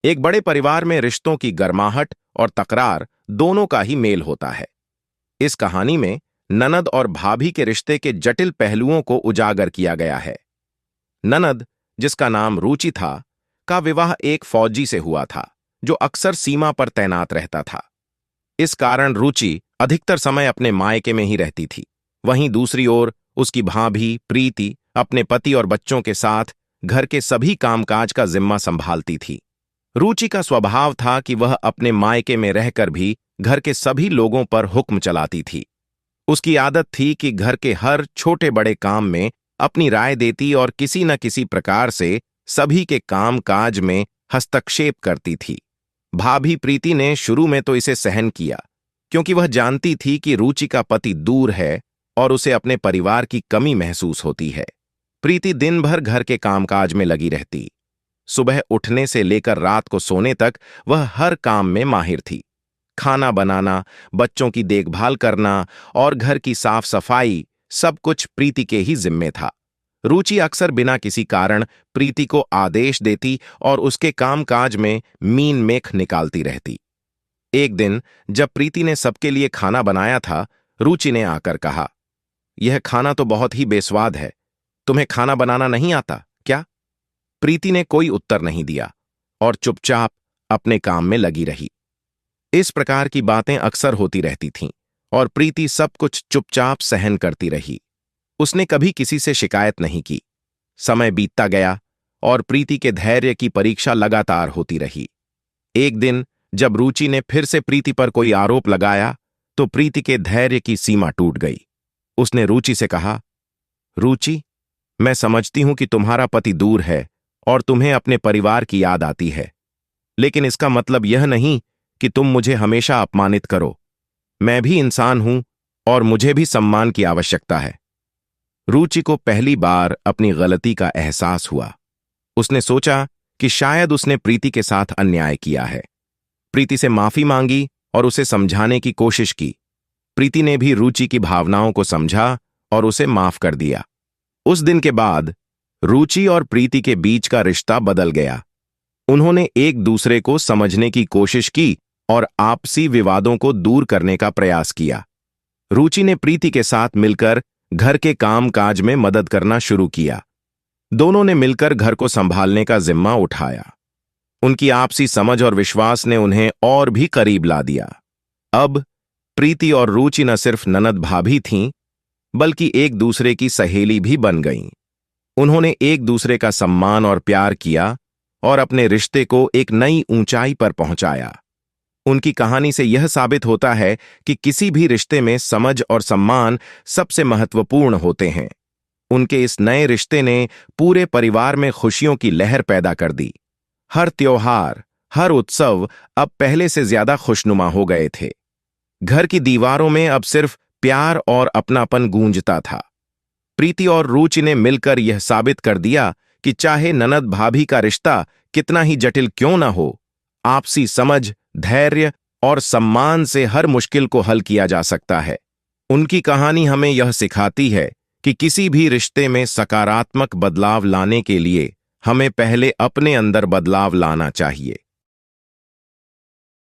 एक बड़े परिवार में रिश्तों की गर्माहट और तकरार दोनों का ही मेल होता है। इस कहानी में ननद और भाभी के रिश्ते के जटिल पहलुओं को उजागर किया गया है। ननद, जिसका नाम रुचि था, का विवाह एक फौजी से हुआ था जो अक्सर सीमा पर तैनात रहता था। इस कारण रुचि अधिकतर समय अपने मायके में ही रहती थी। वहीं दूसरी ओर उसकी भाभी प्रीति अपने पति और बच्चों के साथ घर के सभी कामकाज का जिम्मा संभालती थी। रुचि का स्वभाव था कि वह अपने मायके में रहकर भी घर के सभी लोगों पर हुक्म चलाती थी। उसकी आदत थी कि घर के हर छोटे बड़े काम में अपनी राय देती और किसी न किसी प्रकार से सभी के काम काज में हस्तक्षेप करती थी। भाभी प्रीति ने शुरू में तो इसे सहन किया, क्योंकि वह जानती थी कि रुचि का पति दूर है और उसे अपने परिवार की कमी महसूस होती है। प्रीति दिन भर घर के कामकाज में लगी रहती। सुबह उठने से लेकर रात को सोने तक वह हर काम में माहिर थी। खाना बनाना, बच्चों की देखभाल करना और घर की साफ सफाई, सब कुछ प्रीति के ही जिम्मे था। रुचि अक्सर बिना किसी कारण प्रीति को आदेश देती और उसके कामकाज में मीन मेख निकालती रहती। एक दिन जब प्रीति ने सबके लिए खाना बनाया था, रुचि ने आकर कहा, "यह खाना तो बहुत ही बेस्वाद है। तुम्हें खाना बनाना नहीं आता क्या?" प्रीति ने कोई उत्तर नहीं दिया और चुपचाप अपने काम में लगी रही। इस प्रकार की बातें अक्सर होती रहती थीं और प्रीति सब कुछ चुपचाप सहन करती रही। उसने कभी किसी से शिकायत नहीं की। समय बीतता गया और प्रीति के धैर्य की परीक्षा लगातार होती रही। एक दिन जब रुचि ने फिर से प्रीति पर कोई आरोप लगाया, तो प्रीति के धैर्य की सीमा टूट गई। उसने रुचि से कहा, "रुचि, मैं समझती हूं कि तुम्हारा पति दूर है और तुम्हें अपने परिवार की याद आती है, लेकिन इसका मतलब यह नहीं कि तुम मुझे हमेशा अपमानित करो। मैं भी इंसान हूं और मुझे भी सम्मान की आवश्यकता है।" रुचि को पहली बार अपनी गलती का एहसास हुआ। उसने सोचा कि शायद उसने प्रीति के साथ अन्याय किया है। प्रीति से माफी मांगी और उसे समझाने की कोशिश की। प्रीति ने भी रुचि की भावनाओं को समझा और उसे माफ कर दिया। उस दिन के बाद रुचि और प्रीति के बीच का रिश्ता बदल गया। उन्होंने एक दूसरे को समझने की कोशिश की और आपसी विवादों को दूर करने का प्रयास किया। रुचि ने प्रीति के साथ मिलकर घर के काम काज में मदद करना शुरू किया। दोनों ने मिलकर घर को संभालने का जिम्मा उठाया। उनकी आपसी समझ और विश्वास ने उन्हें और भी करीब ला दिया। अब प्रीति और रुचि न सिर्फ ननद भाभी थीं, बल्कि एक दूसरे की सहेली भी बन गईं। उन्होंने एक दूसरे का सम्मान और प्यार किया और अपने रिश्ते को एक नई ऊंचाई पर पहुंचाया। उनकी कहानी से यह साबित होता है कि किसी भी रिश्ते में समझ और सम्मान सबसे महत्वपूर्ण होते हैं। उनके इस नए रिश्ते ने पूरे परिवार में खुशियों की लहर पैदा कर दी। हर त्योहार, हर उत्सव अब पहले से ज्यादा खुशनुमा हो गए थे। घर की दीवारों में अब सिर्फ प्यार और अपनापन गूंजता था। प्रीति और रुचि ने मिलकर यह साबित कर दिया कि चाहे ननद भाभी का रिश्ता कितना ही जटिल क्यों न हो, आपसी समझ, धैर्य और सम्मान से हर मुश्किल को हल किया जा सकता है। उनकी कहानी हमें यह सिखाती है कि किसी भी रिश्ते में सकारात्मक बदलाव लाने के लिए हमें पहले अपने अंदर बदलाव लाना चाहिए।